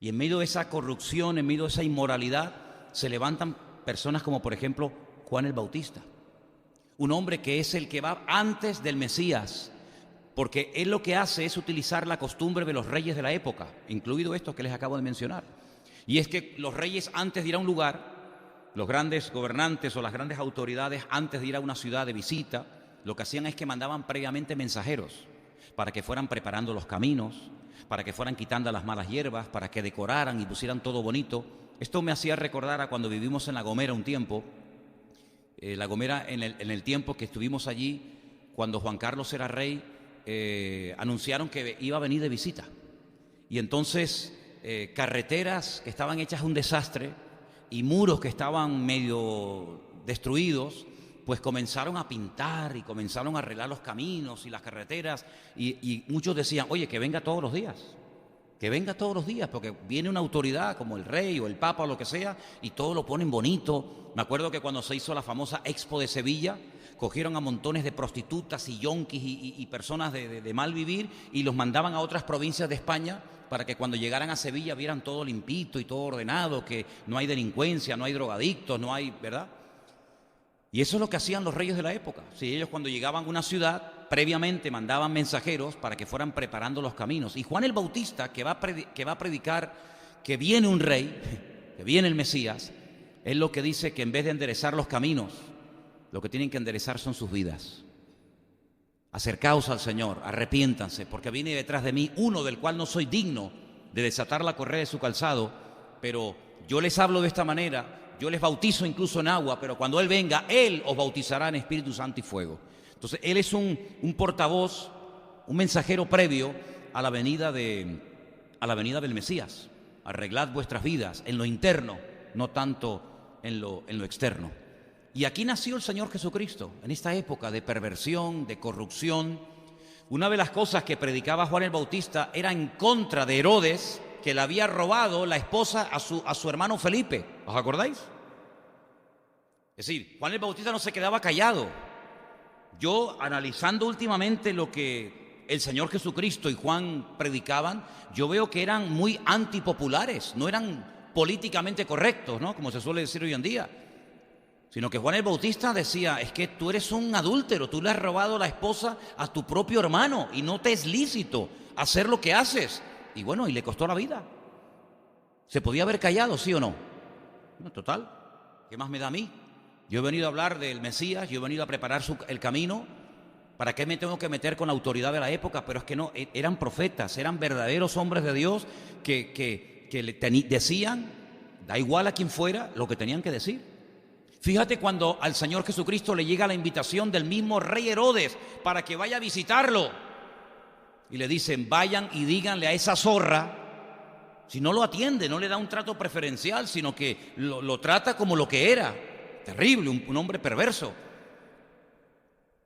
Y en medio de esa corrupción, en medio de esa inmoralidad, se levantan personas como por ejemplo Juan el Bautista, un hombre que es el que va antes del Mesías, porque él lo que hace es utilizar la costumbre de los reyes de la época, incluido estos que les acabo de mencionar. Y es que los reyes, antes de ir a un lugar, los grandes gobernantes o las grandes autoridades, antes de ir a una ciudad de visita, lo que hacían es que mandaban previamente mensajeros para que fueran preparando los caminos, para que fueran quitando las malas hierbas, para que decoraran y pusieran todo bonito. Esto me hacía recordar a cuando vivimos en La Gomera un tiempo. La Gomera, en el tiempo que estuvimos allí, cuando Juan Carlos era rey, anunciaron que iba a venir de visita. Y entonces carreteras que estaban hechas un desastre y muros que estaban medio destruidos, pues comenzaron a pintar y comenzaron a arreglar los caminos y las carreteras, y muchos decían, oye, que venga todos los días, que venga todos los días, porque viene una autoridad como el rey o el papa o lo que sea, y todo lo ponen bonito. Me acuerdo que cuando se hizo la famosa Expo de Sevilla, cogieron a montones de prostitutas y yonkis y personas de mal vivir y los mandaban a otras provincias de España para que cuando llegaran a Sevilla vieran todo limpito y todo ordenado, que no hay delincuencia, no hay drogadictos, no hay, ¿verdad? Y eso es lo que hacían los reyes de la época. Si ellos cuando llegaban a una ciudad, previamente mandaban mensajeros para que fueran preparando los caminos. Y Juan el Bautista, que va a predicar que viene un rey, que viene el Mesías, es lo que dice que en vez de enderezar los caminos, lo que tienen que enderezar son sus vidas. Acercaos al Señor, arrepiéntanse, porque viene detrás de mí uno del cual no soy digno de desatar la correa de su calzado, pero yo les hablo de esta manera. Yo les bautizo incluso en agua, pero cuando Él venga, Él os bautizará en Espíritu Santo y fuego. Entonces, Él es un portavoz, un mensajero previo a la venida del Mesías. Arreglad vuestras vidas en lo interno, no tanto en lo externo. Y aquí nació el Señor Jesucristo, en esta época de perversión, de corrupción. Una de las cosas que predicaba Juan el Bautista era en contra de Herodes, que le había robado la esposa a su hermano Felipe. ¿Os acordáis? Es decir, Juan el Bautista no se quedaba callado. Yo, analizando últimamente lo que el Señor Jesucristo y Juan predicaban, yo veo que eran muy antipopulares, no eran políticamente correctos, ¿no? Como se suele decir hoy en día. Sino que Juan el Bautista decía, es que tú eres un adúltero, tú le has robado la esposa a tu propio hermano y no te es lícito hacer lo que haces. Y bueno, y le costó la vida. ¿Se podía haber callado, sí o no? No, total, ¿qué más me da a mí? Yo he venido a hablar del Mesías, yo he venido a preparar el camino. ¿Para qué me tengo que meter con la autoridad de la época? Pero es que no, eran profetas, eran verdaderos hombres de Dios que decían, da igual a quien fuera, lo que tenían que decir. Fíjate cuando al Señor Jesucristo le llega la invitación del mismo rey Herodes para que vaya a visitarlo. Y le dicen, vayan y díganle a esa zorra, si no lo atiende, no le da un trato preferencial, sino que lo trata como lo que era. Terrible, un hombre perverso.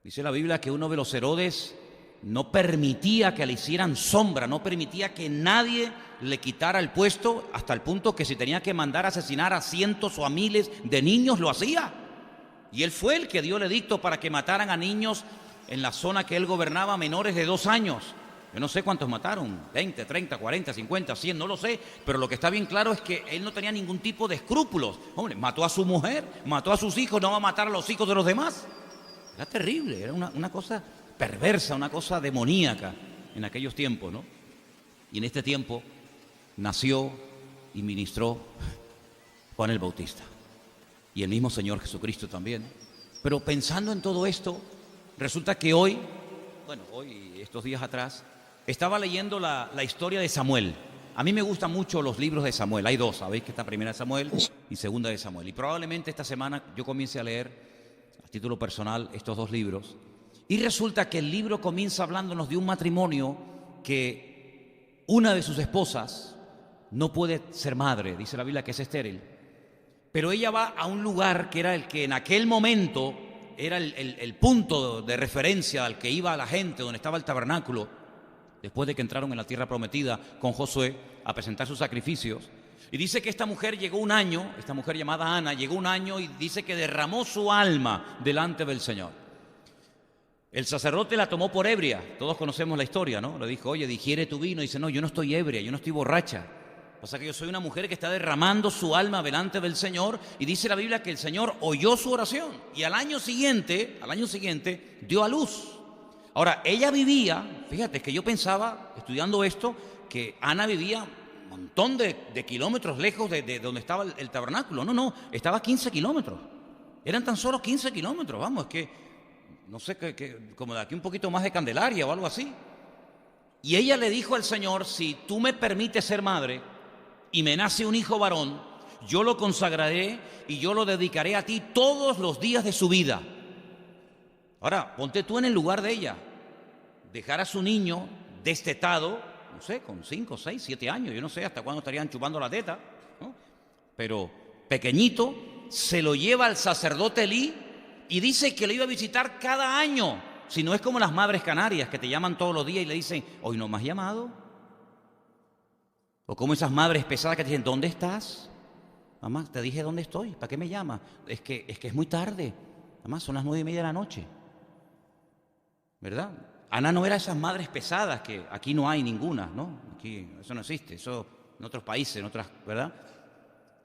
Dice la Biblia que uno de los Herodes no permitía que le hicieran sombra, no permitía que nadie le quitara el puesto, hasta el punto que si tenía que mandar a asesinar a cientos o a miles de niños, lo hacía. Y él fue el que dio el edicto para que mataran a niños en la zona que él gobernaba, menores de 2 años. Yo no sé cuántos mataron, 20, 30, 40, 50, 100, no lo sé, pero lo que está bien claro es que él no tenía ningún tipo de escrúpulos. Hombre, mató a su mujer, mató a sus hijos, no va a matar a los hijos de los demás. Era terrible, era una cosa perversa, una cosa demoníaca en aquellos tiempos, ¿no? Y en este tiempo nació y ministró Juan el Bautista y el mismo Señor Jesucristo también. Pero pensando en todo esto, resulta que hoy, estos días atrás, estaba leyendo la historia de Samuel. A mí me gustan mucho los libros de Samuel. Hay 2, sabéis que está Primera de Samuel y Segunda de Samuel. Y probablemente esta semana yo comience a leer, a título personal, estos 2 libros. Y resulta que el libro comienza hablándonos de un matrimonio que una de sus esposas no puede ser madre. Dice la Biblia que es estéril. Pero ella va a un lugar que era el que en aquel momento era el punto de referencia al que iba la gente, donde estaba el tabernáculo, después de que entraron en la tierra prometida con Josué a presentar sus sacrificios. Y dice que esta mujer llegó un año, esta mujer llamada Ana, llegó un año y dice que derramó su alma delante del Señor. El sacerdote la tomó por ebria, todos conocemos la historia, ¿no? Le dijo, oye, digiere tu vino. Y dice, no, yo no estoy ebria, yo no estoy borracha. Pasa que yo soy una mujer que está derramando su alma delante del Señor, y dice la Biblia que el Señor oyó su oración y al año siguiente dio a luz. Ahora, ella vivía, fíjate, que yo pensaba, estudiando esto, que Ana vivía un montón de kilómetros lejos de donde estaba el tabernáculo. No, estaba a 15 kilómetros. Eran tan solo 15 kilómetros, vamos, es que, no sé, como de aquí un poquito más de Candelaria o algo así. Y ella le dijo al Señor: si tú me permites ser madre y me nace un hijo varón, yo lo consagraré y yo lo dedicaré a ti todos los días de su vida. Ahora, ponte tú en el lugar de ella. Dejar a su niño destetado, no sé, con 5, 6, 7 años, yo no sé hasta cuándo estarían chupando la teta, ¿no? Pero pequeñito, se lo lleva al sacerdote Elí y dice que lo iba a visitar cada año. Si no es como las madres canarias que te llaman todos los días y le dicen: hoy no me has llamado. O como esas madres pesadas que te dicen: ¿dónde estás? Mamá, te dije dónde estoy, ¿para qué me llamas? Es que es muy tarde, mamá, son las 9:30 de la noche, ¿verdad? Ana no era esas madres pesadas que aquí no hay ninguna, ¿no? Aquí eso no existe, eso en otros países, en otras, ¿verdad?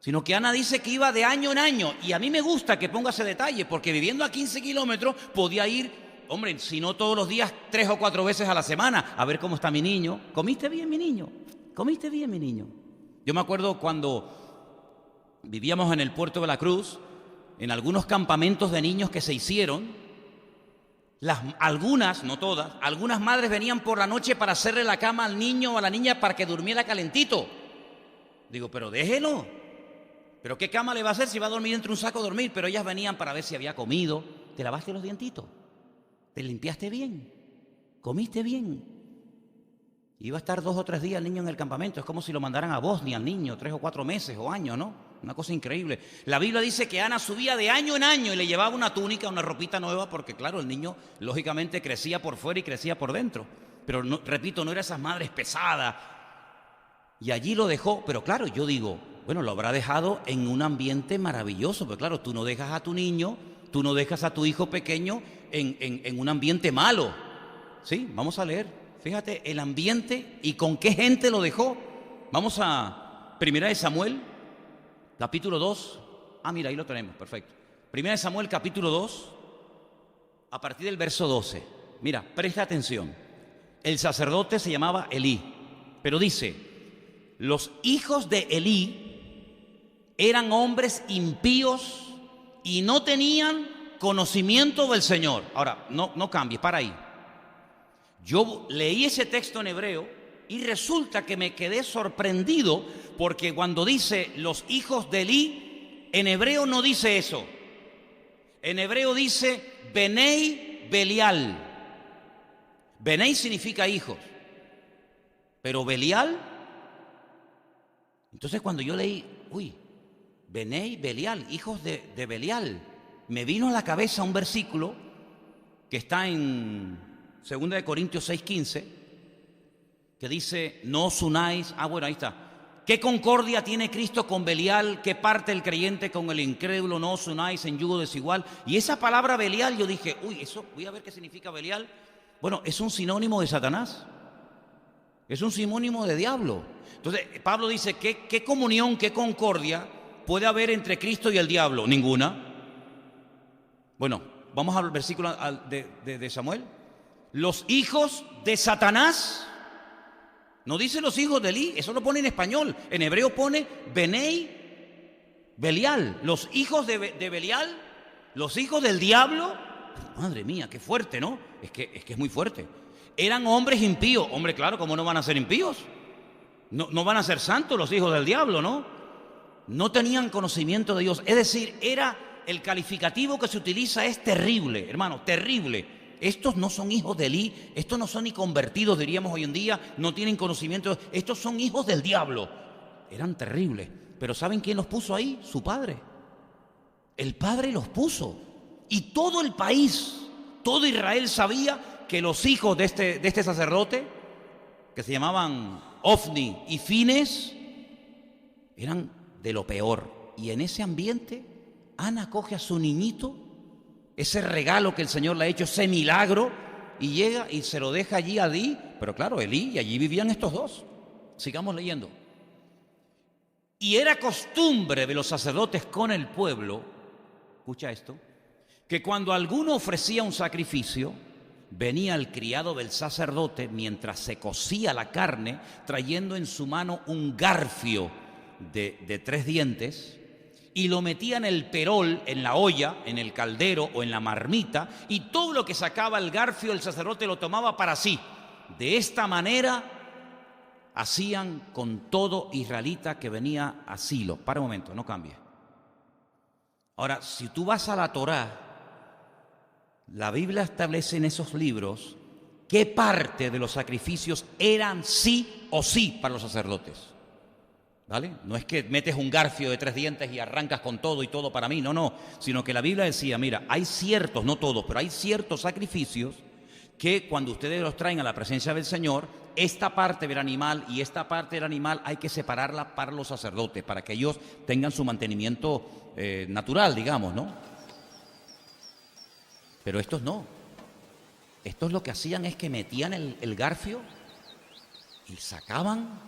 Sino que Ana dice que iba de año en año, y a mí me gusta que ponga ese detalle, porque viviendo a 15 kilómetros podía ir, hombre, si no todos los días, 3 o 4 veces a la semana, a ver cómo está mi niño. ¿Comiste bien, mi niño? ¿Comiste bien, mi niño? Yo me acuerdo cuando vivíamos en el puerto de la Cruz, en algunos campamentos de niños que se hicieron, algunas, no todas, algunas madres venían por la noche para hacerle la cama al niño o a la niña para que durmiera calentito. Digo, pero déjelo. ¿Pero qué cama le va a hacer si va a dormir entre un saco a dormir? Pero ellas venían para ver si había comido. ¿Te lavaste los dientitos? ¿Te limpiaste bien? ¿Comiste bien? Iba a estar 2 o 3 días el niño en el campamento. Es como si lo mandaran a Bosnia al niño, 3 o 4 meses o años, ¿no? Una cosa increíble. La Biblia dice que Ana subía de año en año y le llevaba una túnica, una ropita nueva, porque claro, el niño lógicamente crecía por fuera y crecía por dentro. Pero no, repito, no era esas madres pesadas. Y allí lo dejó, pero claro, yo digo, bueno, lo habrá dejado en un ambiente maravilloso, pero claro, tú no dejas a tu niño, tú no dejas a tu hijo pequeño en un ambiente malo. Sí, vamos a leer. Fíjate el ambiente y con qué gente lo dejó. Vamos a 1 Samuel, capítulo 2. Mira, ahí lo tenemos, perfecto. 1 Samuel, capítulo 2, a partir del verso 12. Mira, presta atención. El sacerdote se llamaba Elí, pero dice: los hijos de Elí eran hombres impíos y no tenían conocimiento del Señor. Ahora, no cambies, para ahí. Yo leí ese texto en hebreo y resulta que me quedé sorprendido, porque cuando dice los hijos de Elí, en hebreo no dice eso. En hebreo dice Benei Belial. Benei significa hijos, pero Belial. Entonces cuando yo leí, Benei Belial, hijos de Belial, me vino a la cabeza un versículo que está en 2 Corintios 6:15, que dice: no os unáis. Bueno, ahí está. ¿Qué concordia tiene Cristo con Belial? ¿Qué parte el creyente con el incrédulo? No os unáis en yugo desigual. Y esa palabra Belial, yo dije, eso, voy a ver qué significa Belial. Bueno, es un sinónimo de Satanás. Es un sinónimo de diablo. Entonces, Pablo dice, ¿qué comunión, qué concordia puede haber entre Cristo y el diablo? Ninguna. Bueno, vamos al versículo de Samuel. Los hijos de Satanás, no dice los hijos de Elí, eso lo pone en español. En hebreo pone Benei Belial, los hijos de Belial, los hijos del diablo. Madre mía, qué fuerte, ¿no? Es que es muy fuerte. Eran hombres impíos. Hombre, claro, ¿cómo no van a ser impíos? No van a ser santos los hijos del diablo, ¿no? No tenían conocimiento de Dios. Es decir, el calificativo que se utiliza es terrible, hermano, terrible. Estos no son hijos de Elí, estos no son ni convertidos, diríamos hoy en día, no tienen conocimiento. Estos son hijos del diablo. Eran terribles. Pero ¿saben quién los puso ahí? Su padre. El padre los puso. Y todo el país, todo Israel sabía que los hijos de este sacerdote, que se llamaban Ofni y Fines, eran de lo peor. Y en ese ambiente, Ana coge a su niñito, ese regalo que el Señor le ha hecho, ese milagro, y llega y se lo deja allí a Elí. Pero claro, Elí, y allí vivían estos dos. Sigamos leyendo. Y era costumbre de los sacerdotes con el pueblo, escucha esto, que cuando alguno ofrecía un sacrificio, venía el criado del sacerdote mientras se cocía la carne, trayendo en su mano un garfio de 3 dientes, y lo metía en el perol, en la olla, en el caldero o en la marmita, y todo lo que sacaba el garfio el sacerdote lo tomaba para sí. De esta manera hacían con todo israelita que venía a Silo. Para un momento, no cambie. Ahora, si tú vas a la Torá, la Biblia establece en esos libros qué parte de los sacrificios eran sí o sí para los sacerdotes. ¿Vale? No es que metes un garfio de 3 dientes y arrancas con todo y todo para mí, no, sino que la Biblia decía, mira, hay ciertos, no todos, pero hay ciertos sacrificios que cuando ustedes los traen a la presencia del Señor, esta parte del animal y esta parte del animal hay que separarla para los sacerdotes, para que ellos tengan su mantenimiento natural, digamos, ¿no? Pero estos no. Estos lo que hacían es que metían el garfio y sacaban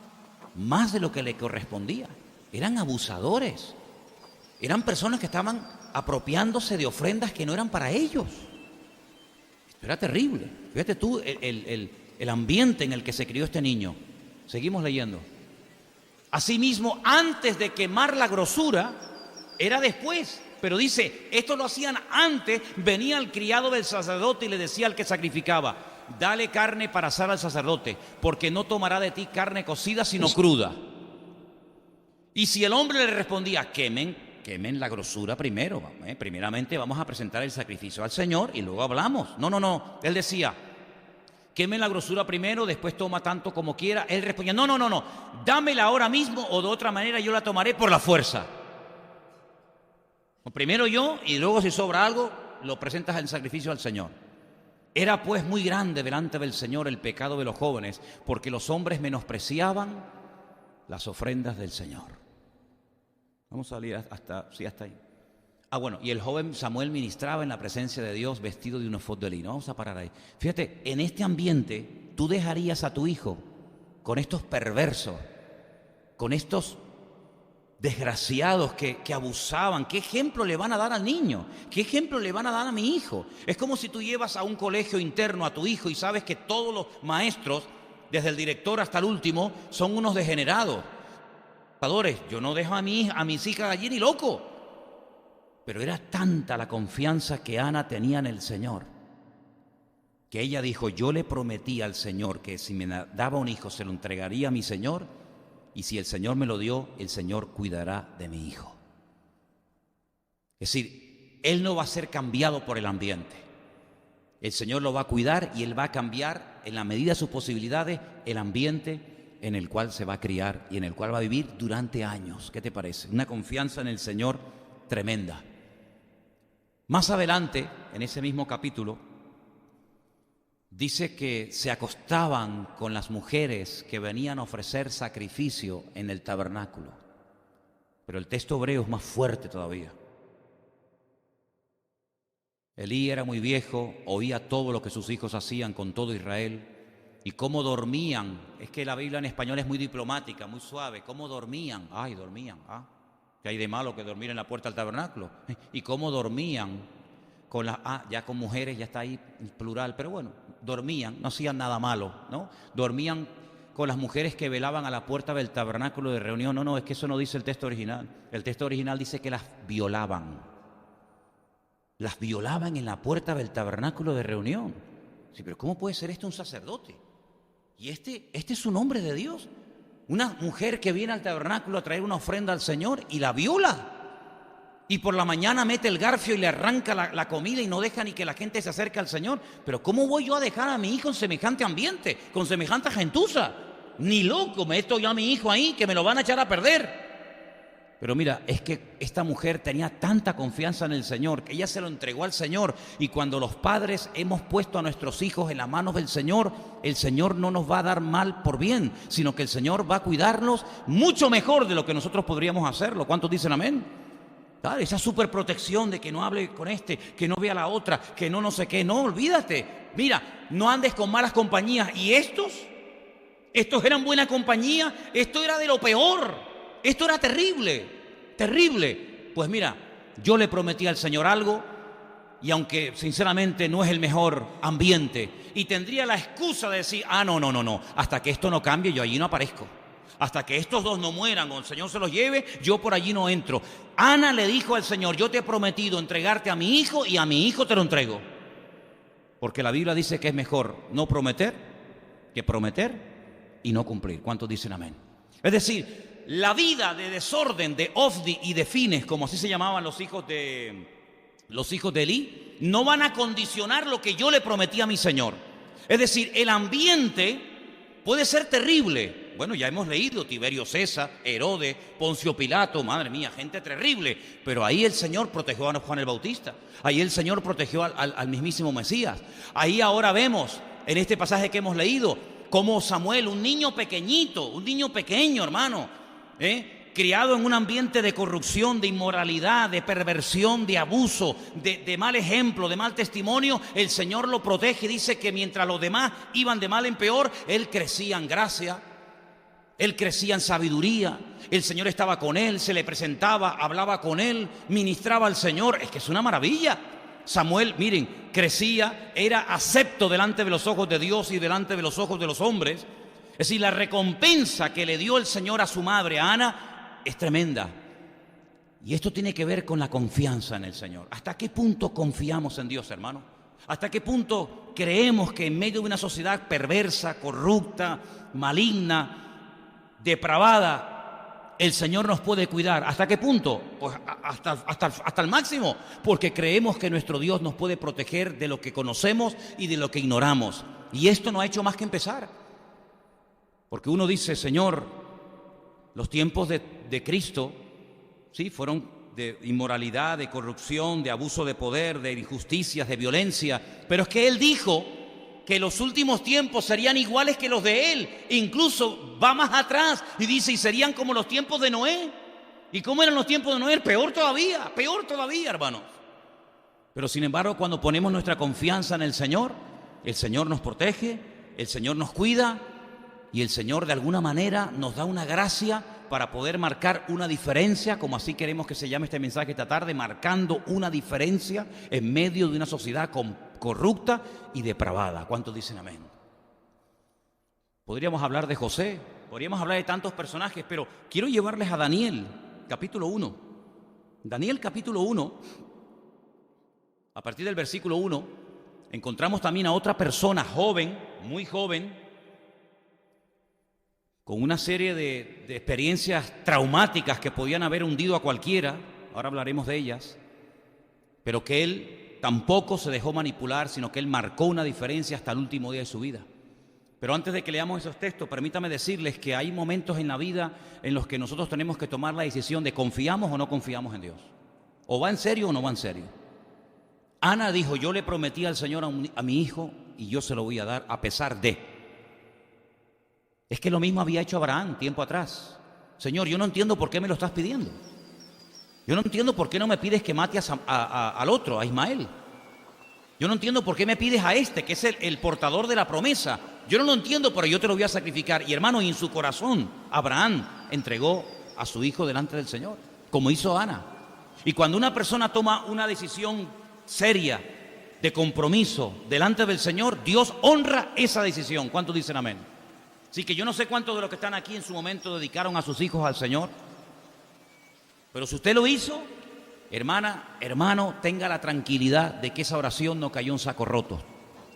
más de lo que le correspondía. Eran abusadores. Eran personas que estaban apropiándose de ofrendas que no eran para ellos. Esto era terrible. Fíjate tú el ambiente en el que se crió este niño. Seguimos leyendo. Asimismo, antes de quemar la grosura, era después. Pero dice, esto lo hacían antes, venía el criado del sacerdote y le decía al que sacrificaba, dale carne para asar al sacerdote, porque no tomará de ti carne cocida sino cruda. Y si el hombre le respondía, quemen la grosura primero, primeramente vamos a presentar el sacrificio al Señor y luego hablamos. No, él decía, quemen la grosura primero, después toma tanto como quiera. Él respondía, no, dámela ahora mismo o de otra manera yo la tomaré por la fuerza. Primero yo y luego si sobra algo lo presentas en sacrificio al Señor. Era pues muy grande delante del Señor el pecado de los jóvenes, porque los hombres menospreciaban las ofrendas del Señor. Vamos a salir hasta ahí. Bueno, y el joven Samuel ministraba en la presencia de Dios vestido de un efod de lino. Vamos a parar ahí. Fíjate, en este ambiente tú dejarías a tu hijo con estos perversos, con estos desgraciados que abusaban. ¿Qué ejemplo le van a dar al niño? ¿Qué ejemplo le van a dar a mi hijo? Es como si tú llevas a un colegio interno a tu hijo y sabes que todos los maestros, desde el director hasta el último, son unos degenerados. Yo no dejo a mis hijas allí ni loco. Pero era tanta la confianza que Ana tenía en el Señor, que ella dijo, yo le prometí al Señor que si me daba un hijo se lo entregaría a mi Señor, y si el Señor me lo dio, el Señor cuidará de mi hijo. Es decir, él no va a ser cambiado por el ambiente. El Señor lo va a cuidar y él va a cambiar, en la medida de sus posibilidades, el ambiente en el cual se va a criar y en el cual va a vivir durante años. ¿Qué te parece? Una confianza en el Señor tremenda. Más adelante, en ese mismo capítulo, dice que se acostaban con las mujeres que venían a ofrecer sacrificio en el tabernáculo. Pero el texto hebreo es más fuerte todavía. Elí era muy viejo, oía todo lo que sus hijos hacían con todo Israel y cómo dormían. Es que la Biblia en español es muy diplomática, muy suave. ¿Cómo dormían? Dormían. ¿Qué hay de malo que dormir en la puerta del tabernáculo? Y cómo dormían con las... ya con mujeres, ya está ahí el plural, pero bueno, dormían, no hacían nada malo, ¿no? Dormían con las mujeres que velaban a la puerta del tabernáculo de reunión. No, es que eso no dice el texto original. El texto original dice que las violaban. Las violaban en la puerta del tabernáculo de reunión. Sí, pero ¿cómo puede ser esto un sacerdote? Y este es un hombre de Dios. Una mujer que viene al tabernáculo a traer una ofrenda al Señor y la viola. Y por la mañana mete el garfio y le arranca la comida y no deja ni que la gente se acerque al Señor. Pero ¿cómo voy yo a dejar a mi hijo en semejante ambiente, con semejante gentuza? Ni loco, meto yo a mi hijo ahí que me lo van a echar a perder. Pero mira, es que esta mujer tenía tanta confianza en el Señor que ella se lo entregó al Señor. Y cuando los padres hemos puesto a nuestros hijos en las manos del Señor, el Señor no nos va a dar mal por bien, sino que el Señor va a cuidarlos mucho mejor de lo que nosotros podríamos hacerlo. ¿Cuántos dicen amén? ¿Sabes? Esa superprotección de que no hable con este, que no vea la otra, que no sé qué. No, olvídate. Mira, no andes con malas compañías. ¿Y estos? ¿Estos eran buena compañía? Esto era de lo peor. Esto era terrible, terrible. Pues mira, yo le prometí al Señor algo, y aunque sinceramente no es el mejor ambiente, y tendría la excusa de decir, no, hasta que esto no cambie, yo allí no aparezco. Hasta que estos dos no mueran o el Señor se los lleve, yo por allí no entro. Ana le dijo al Señor, yo te he prometido entregarte a mi hijo y a mi hijo te lo entrego. Porque la Biblia dice que es mejor no prometer que prometer y no cumplir. ¿Cuántos dicen amén? Es decir, la vida de desorden de Ofni y de Fines, como así se llamaban los hijos de Elí, no van a condicionar lo que yo le prometí a mi Señor. Es decir, el ambiente puede ser terrible. Bueno, ya hemos leído Tiberio César, Herodes, Poncio Pilato, madre mía, gente terrible. Pero ahí el Señor protegió a Juan el Bautista. Ahí el Señor protegió al mismísimo Mesías. Ahí ahora vemos, en este pasaje que hemos leído, cómo Samuel, un niño pequeñito, un niño pequeño, hermano, criado en un ambiente de corrupción, de inmoralidad, de perversión, de abuso, de mal ejemplo, de mal testimonio, el Señor lo protege y dice que mientras los demás iban de mal en peor, él crecía en gracia, él crecía en sabiduría, el Señor estaba con él, se le presentaba, hablaba con él, ministraba al Señor. Es que es una maravilla. Samuel, miren, crecía, era acepto delante de los ojos de Dios y delante de los ojos de los hombres. Es decir, la recompensa que le dio el Señor a su madre, a Ana, es tremenda. Y esto tiene que ver con la confianza en el Señor. ¿Hasta qué punto confiamos en Dios, hermano? ¿Hasta qué punto creemos que en medio de una sociedad perversa, corrupta, maligna, depravada, el Señor nos puede cuidar? ¿Hasta qué punto? Pues hasta el máximo, porque creemos que nuestro Dios nos puede proteger de lo que conocemos y de lo que ignoramos. Y esto no ha hecho más que empezar. Porque uno dice, Señor, los tiempos de Cristo, sí, fueron de inmoralidad, de corrupción, de abuso de poder, de injusticias, de violencia. Pero es que Él dijo que los últimos tiempos serían iguales que los de Él. Incluso va más atrás y dice, y serían como los tiempos de Noé. ¿Y cómo eran los tiempos de Noé? Peor todavía, hermanos. Pero sin embargo, cuando ponemos nuestra confianza en el Señor nos protege, el Señor nos cuida y el Señor de alguna manera nos da una gracia para poder marcar una diferencia, como así queremos que se llame este mensaje esta tarde, marcando una diferencia en medio de una sociedad corrupta y depravada. ¿Cuántos dicen amén? Podríamos hablar de José, podríamos hablar de tantos personajes, pero quiero llevarles a Daniel, capítulo 1. Daniel, capítulo 1, a partir del versículo 1, encontramos también a otra persona joven, muy joven, con una serie de experiencias traumáticas que podían haber hundido a cualquiera, ahora hablaremos de ellas, pero que él tampoco se dejó manipular, sino que él marcó una diferencia hasta el último día de su vida. Pero antes de que leamos esos textos, permítame decirles que hay momentos en la vida en los que nosotros tenemos que tomar la decisión de confiamos o no confiamos en Dios. O va en serio o no va en serio. Ana dijo, yo le prometí al Señor a mi hijo y yo se lo voy a dar a pesar de. Es que lo mismo había hecho Abraham tiempo atrás. Señor, yo no entiendo por qué me lo estás pidiendo. Yo no entiendo por qué no me pides que mate al otro, a Ismael. Yo no entiendo por qué me pides a este, que es el portador de la promesa. Yo no lo entiendo, pero yo te lo voy a sacrificar. Y hermano, y en su corazón, Abraham entregó a su hijo delante del Señor, como hizo Ana. Y cuando una persona toma una decisión seria, de compromiso, delante del Señor, Dios honra esa decisión. ¿Cuántos dicen amén? Así que yo no sé cuántos de los que están aquí en su momento dedicaron a sus hijos al Señor. Pero si usted lo hizo, hermana, hermano, tenga la tranquilidad de que esa oración no cayó en saco roto,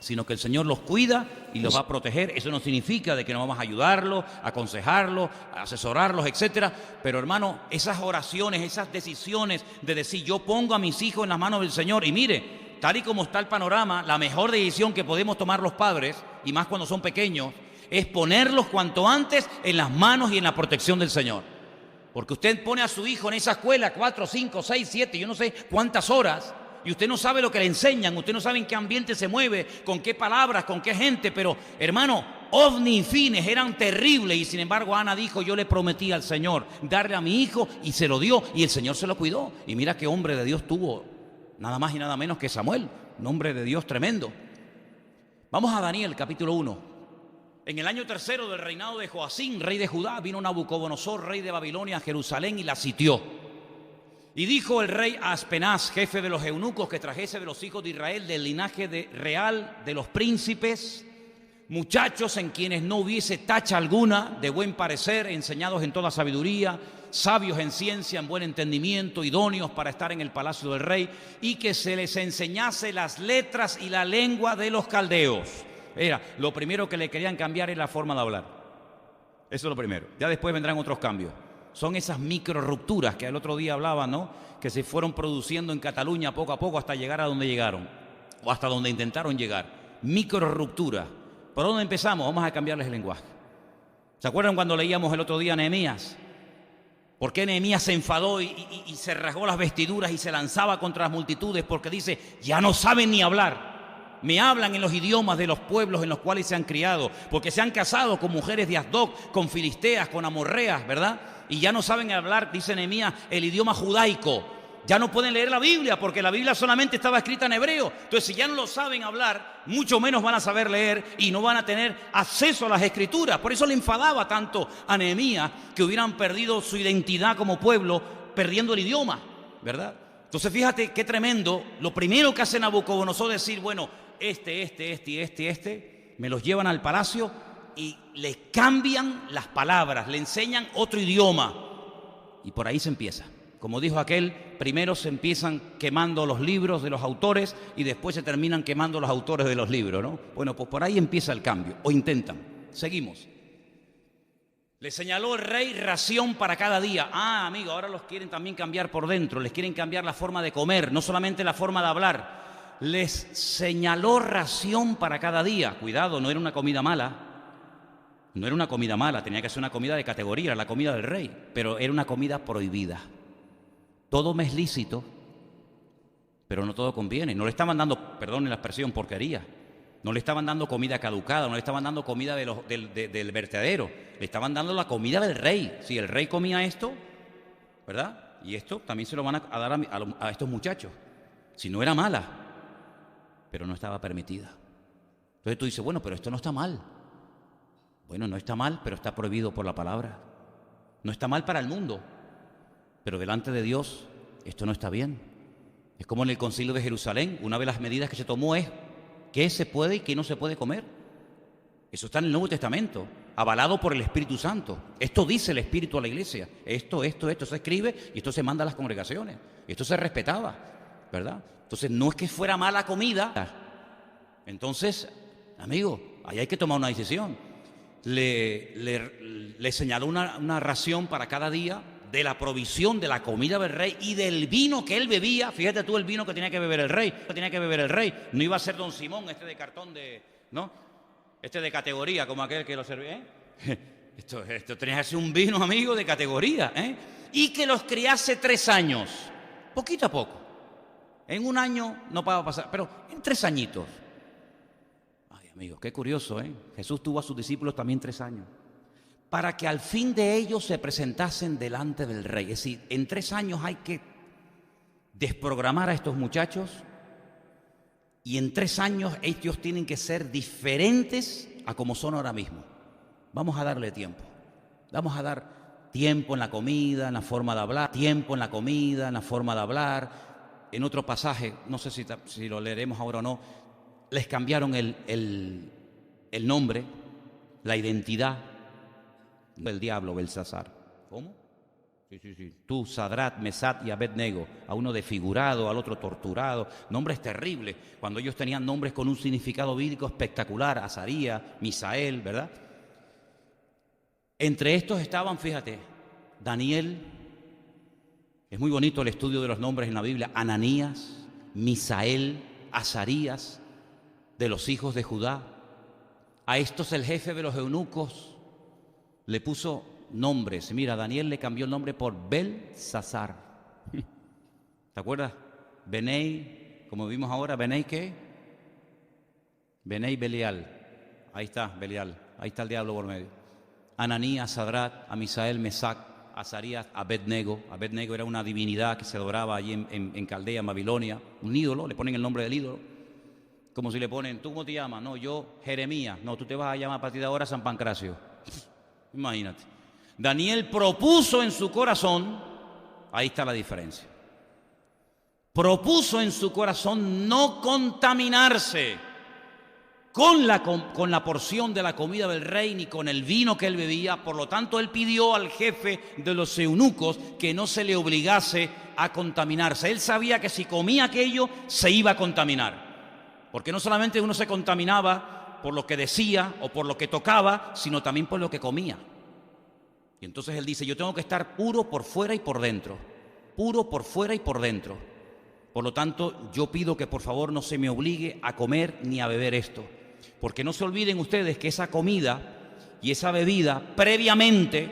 sino que el Señor los cuida y los va a proteger. Eso no significa de que no vamos a ayudarlos, a aconsejarlos, a asesorarlos, etcétera. Pero hermano, esas oraciones, esas decisiones de decir yo pongo a mis hijos en las manos del Señor. Y mire, tal y como está el panorama, la mejor decisión que podemos tomar los padres, y más cuando son pequeños, es ponerlos cuanto antes en las manos y en la protección del Señor. Porque usted pone a su hijo en esa escuela 4, 5, 6, 7, yo no sé cuántas horas, y usted no sabe lo que le enseñan, usted no sabe en qué ambiente se mueve, con qué palabras, con qué gente, pero hermano, Ofni y Fines eran terribles, y sin embargo Ana dijo, yo le prometí al Señor darle a mi hijo, y se lo dio, y el Señor se lo cuidó. Y mira qué hombre de Dios tuvo, nada más y nada menos que Samuel, un hombre de Dios tremendo. Vamos a Daniel, capítulo 1. En el año tercero del reinado de Joacín, rey de Judá, vino Nabucodonosor, rey de Babilonia, a Jerusalén y la sitió. Y dijo el rey a Aspenaz, jefe de los eunucos, que trajese de los hijos de Israel, del linaje real de los príncipes, muchachos en quienes no hubiese tacha alguna, de buen parecer, enseñados en toda sabiduría, sabios en ciencia, en buen entendimiento, idóneos para estar en el palacio del rey, y que se les enseñase las letras y la lengua de los caldeos. Era lo primero que le querían cambiar, es la forma de hablar. Eso es lo primero. Ya después vendrán otros cambios. Son esas micro rupturas que el otro día hablaba, ¿no? Que se fueron produciendo en Cataluña poco a poco hasta llegar a donde llegaron, o hasta donde intentaron llegar. Micro rupturas. ¿Por dónde empezamos? Vamos a cambiarles el lenguaje. ¿Se acuerdan cuando leíamos el otro día a Nehemías? ¿Por qué Nehemías se enfadó y se rasgó las vestiduras y se lanzaba contra las multitudes? Porque dice, ya no saben ni hablar. Me hablan en los idiomas de los pueblos en los cuales se han criado, porque se han casado con mujeres de Asdod, con filisteas, con amorreas, ¿verdad? Y ya no saben hablar, dice Nehemías, el idioma judaico. Ya no pueden leer la Biblia, porque la Biblia solamente estaba escrita en hebreo. Entonces, si ya no lo saben hablar, mucho menos van a saber leer y no van a tener acceso a las escrituras. Por eso le enfadaba tanto a Nehemías que hubieran perdido su identidad como pueblo, perdiendo el idioma, ¿verdad? Entonces, fíjate qué tremendo. Lo primero que hace Nabucodonosor es decir, bueno, me los llevan al palacio y le cambian las palabras, le enseñan otro idioma. Y por ahí se empieza. Como dijo aquel, primero se empiezan quemando los libros de los autores y después se terminan quemando los autores de los libros, ¿no? Bueno, pues por ahí empieza el cambio, o intentan. Seguimos. Le señaló el rey ración para cada día. Ah, amigo, ahora los quieren también cambiar por dentro, les quieren cambiar la forma de comer, no solamente la forma de hablar. Les señaló ración para cada día. Cuidado, no era una comida mala. No era una comida mala, tenía que ser una comida de categoría, era la comida del rey, pero era una comida prohibida. Todo me es lícito, pero no todo conviene. No le estaban dando, perdonen la expresión, porquería. No le estaban dando comida caducada, no le estaban dando comida del vertedero. Le estaban dando la comida del rey. Si el rey comía esto, ¿verdad? Y esto también se lo van a dar a estos muchachos. Si no era mala, pero no estaba permitida. Entonces tú dices, bueno, pero esto no está mal. Bueno, no está mal, pero está prohibido por la palabra. No está mal para el mundo, pero delante de Dios esto no está bien. Es como en el Concilio de Jerusalén, una de las medidas que se tomó es qué se puede y qué no se puede comer. Eso está en el Nuevo Testamento, avalado por el Espíritu Santo. Esto dice el Espíritu a la iglesia. Esto se escribe y esto se manda a las congregaciones. Esto se respetaba, ¿verdad? Entonces no es que fuera mala comida. Entonces, amigo, ahí hay que tomar una decisión. Le señaló una ración para cada día de la provisión de la comida del rey y del vino que él bebía. Fíjate tú el vino que tenía que beber el rey. No iba a ser Don Simón, este de cartón ¿no? Este de categoría, como aquel que lo servía. Esto tenía que ser un vino, amigo, de categoría, y que los criase 3 años, poquito a poco. En un año no va a pasar, pero en 3 añitos. Ay, amigos, qué curioso, Jesús tuvo a sus discípulos también 3 años. Para que al fin de ellos se presentasen delante del rey. Es decir, en 3 años hay que desprogramar a estos muchachos y en 3 años ellos tienen que ser diferentes a como son ahora mismo. Vamos a darle tiempo. Vamos a dar tiempo en la comida, en la forma de hablar, tiempo en la comida, en la forma de hablar. En otro pasaje, no sé si lo leeremos ahora o no, les cambiaron el nombre, la identidad del diablo, Belsasar. ¿Cómo? Sí. Tú, Sadrat, Mesat y Abednego. A uno desfigurado, al otro torturado. Nombres terribles. Cuando ellos tenían nombres con un significado bíblico espectacular. Azarías, Misael, ¿verdad? Entre estos estaban, fíjate, Daniel. Es muy bonito el estudio de los nombres en la Biblia. Ananías, Misael, Azarías, de los hijos de Judá. A estos el jefe de los eunucos le puso nombres. Mira, Daniel le cambió el nombre por Belsasar. ¿Te acuerdas? Benei, como vimos ahora, ¿Benei qué? Benei Belial. Ahí está, Belial. Ahí está el diablo por medio. Ananías, Sadrat, a Misael, Mesac, Azarías, Abednego. Abednego era una divinidad que se adoraba allí en Caldea, en Babilonia. Un ídolo, le ponen el nombre del ídolo. Como si le ponen, ¿tú cómo te llamas? No, yo Jeremías. No, tú te vas a llamar a partir de ahora San Pancracio. Imagínate. Daniel propuso en su corazón, ahí está la diferencia. Propuso en su corazón no contaminarse con la porción de la comida del rey ni con el vino que él bebía. Por lo tanto, él pidió al jefe de los eunucos que no se le obligase a contaminarse. Él sabía que si comía aquello se iba a contaminar, porque no solamente uno se contaminaba por lo que decía o por lo que tocaba, sino también por lo que comía. Y entonces él dice, yo tengo que estar puro por fuera y por dentro, puro por fuera y por dentro. Por lo tanto, yo pido que por favor no se me obligue a comer ni a beber esto, porque no se olviden ustedes que esa comida y esa bebida previamente,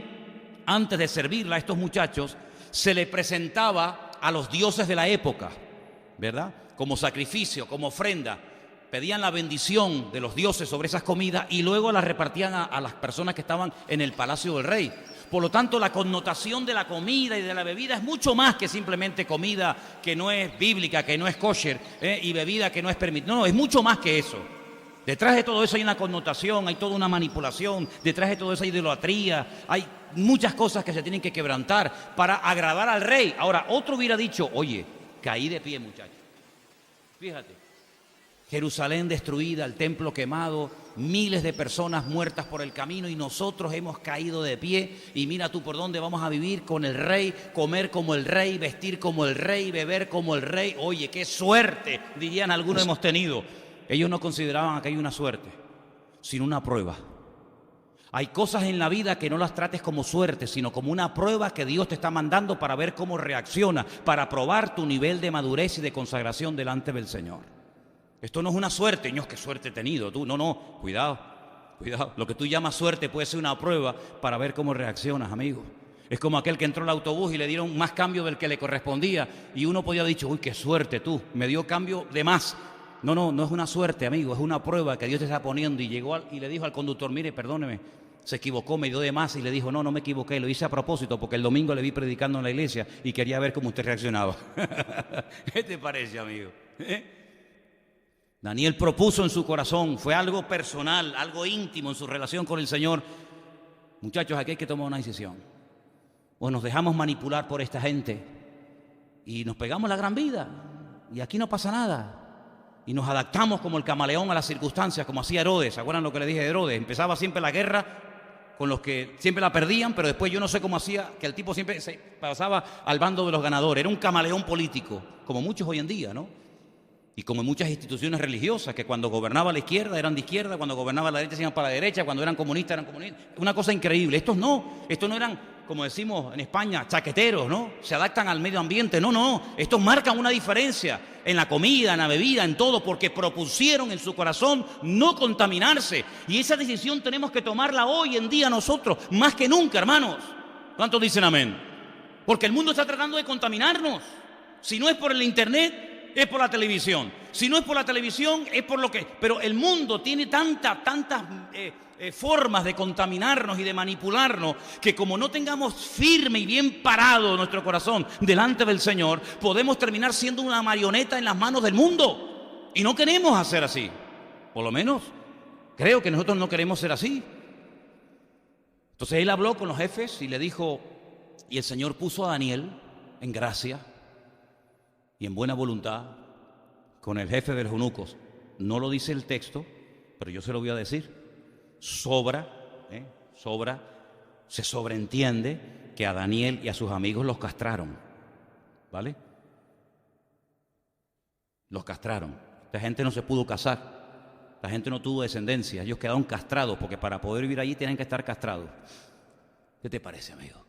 antes de servirla a estos muchachos, se le presentaba a los dioses de la época, ¿verdad? Como sacrificio, como ofrenda. Pedían la bendición de los dioses sobre esas comidas y luego las repartían a las personas que estaban en el palacio del rey. Por lo tanto, la connotación de la comida y de la bebida es mucho más que simplemente comida que no es bíblica, que no es kosher, y bebida que no es permitida. No, es mucho más que eso. Detrás de todo eso hay una connotación, hay toda una manipulación, detrás de todo eso hay idolatría, hay muchas cosas que se tienen que quebrantar para agradar al rey. Ahora, otro hubiera dicho, oye, caí de pie, muchachos. Fíjate. Jerusalén destruida, el templo quemado, miles de personas muertas por el camino y nosotros hemos caído de pie y mira tú por dónde vamos a vivir con el rey, comer como el rey, vestir como el rey, beber como el rey. Oye, qué suerte, dirían algunos, hemos tenido. Ellos no consideraban aquello una suerte, sino una prueba. Hay cosas en la vida que no las trates como suerte, sino como una prueba que Dios te está mandando para ver cómo reacciona, para probar tu nivel de madurez y de consagración delante del Señor. Esto no es una suerte, Dios, qué suerte he tenido tú. No, cuidado. Lo que tú llamas suerte puede ser una prueba para ver cómo reaccionas, amigo. Es como aquel que entró al autobús y le dieron más cambio del que le correspondía y uno podía haber dicho, uy, qué suerte tú, me dio cambio de más. No es una suerte, amigo, es una prueba que Dios te está poniendo. Y llegó y le dijo al conductor, mire, perdóneme, se equivocó, me dio de más. Y le dijo, no me equivoqué, lo hice a propósito porque el domingo le vi predicando en la iglesia y quería ver cómo usted reaccionaba. ¿Qué te parece, amigo? Daniel propuso en su corazón, fue algo personal, algo íntimo en su relación con el Señor. Muchachos, aquí hay que tomar una decisión. O nos dejamos manipular por esta gente y nos pegamos la gran vida y aquí no pasa nada. Y nos adaptamos como el camaleón a las circunstancias, como hacía Herodes. ¿Se acuerdan lo que le dije de Herodes? Empezaba siempre la guerra con los que siempre la perdían, pero después yo no sé cómo hacía, que el tipo siempre se pasaba al bando de los ganadores. Era un camaleón político, como muchos hoy en día, ¿no? Y como en muchas instituciones religiosas, que cuando gobernaba la izquierda eran de izquierda, cuando gobernaba la derecha se iban para la derecha, cuando eran comunistas eran comunistas. Una cosa increíble. Estos no eran, como decimos en España, chaqueteros, ¿no? Se adaptan al medio ambiente. No. Estos marcan una diferencia en la comida, en la bebida, en todo, porque propusieron en su corazón no contaminarse. Y esa decisión tenemos que tomarla hoy en día nosotros, más que nunca, hermanos. ¿Cuántos dicen amén? Porque el mundo está tratando de contaminarnos. Si no es por el internet, es por la televisión. Si no es por la televisión, es por lo que... Pero el mundo tiene tantas formas de contaminarnos y de manipularnos, que como no tengamos firme y bien parado nuestro corazón delante del Señor, podemos terminar siendo una marioneta en las manos del mundo. Y no queremos hacer así. Por lo menos, creo que nosotros no queremos ser así. Entonces él habló con los jefes y le dijo, y el Señor puso a Daniel en gracia y en buena voluntad con el jefe de los eunucos. No lo dice el texto, pero yo se lo voy a decir. Sobra, se sobreentiende que a Daniel y a sus amigos los castraron, ¿vale? Los castraron. Esta gente no se pudo casar, la gente no tuvo descendencia, ellos quedaron castrados, porque para poder vivir allí tienen que estar castrados. ¿Qué te parece, amigo?